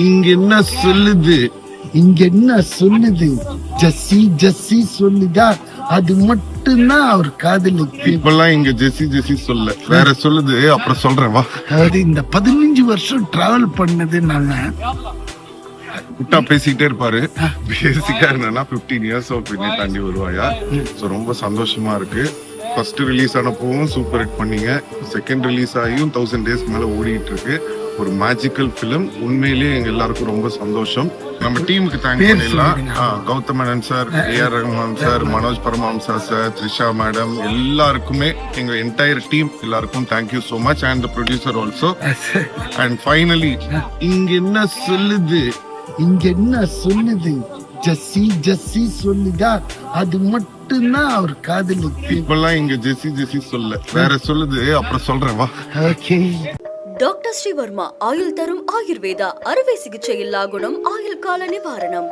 இங்க என்ன சொல்லுது இங்க என்ன சொல்லுது? ஜஸ்ஸி ஜஸ்ஸி சொல்லுதா? அது மட்டும்தான் அவர் காதலுக்கு. இப்பெல்லாம் இங்க ஜெசி ஜெசி சொல்ல வேற சொல்லுது. அப்புறம் சொல்றேன் வா. அதாவது இந்த 15 வருஷம் டிராவல் பண்ணது நாங்க விட்டா பேசிக்கிட்டே இருப்பாரு. பேசிக்கா என்னன்னா 15 இயர்ஸ் பின்னே தாண்டி வருவாயா. ஸோ ரொம்ப சந்தோஷமா இருக்கு. ஃபர்ஸ்ட் ரிலீஸ் ஆனப்பவும் சூப்பர் ஹிட் பண்ணீங்க. செகண்ட் ரிலீஸ் ஆகியும் 1000 டேஸ் மேல ஓடிட்டு இருக்கு. ஒரு மேஜிக்கல் பிலிம். உண்மையிலேயே எங்க எல்லாருக்கும் ரொம்ப சந்தோஷம். நம்ம டீமுக்கு தேங்க் பண்ணிடலாம். Gautham Menon sir, A R Rahman sir, Manoj Paramahamsa sir, Trisha madam, எல்லாருக்குமே எங்க என்டையர் டீம் எல்லாருக்கும் thank you so much. And the producer also. And finally இங்க என்ன சொல்லுது? இங்க என்ன சொல்லுது? ஜஸ்ஸி ஜஸ்ஸி சொல்லுதா? அது மட்டும்தான் அவர் காதலுக்கு. இப்பெல்லாம் இங்க ஜெசி ஜெசி சொல்ல வேற சொல்லுது. அப்புறம் சொல்றேன் வா. ஓகே. டாக்டர் ஸ்ரீவர்மா ஆயுள் தரும் ஆயுர்வேதா அறுவை சிகிச்சை இல்லா குணம் ஆயுள் கால நிவாரணம்.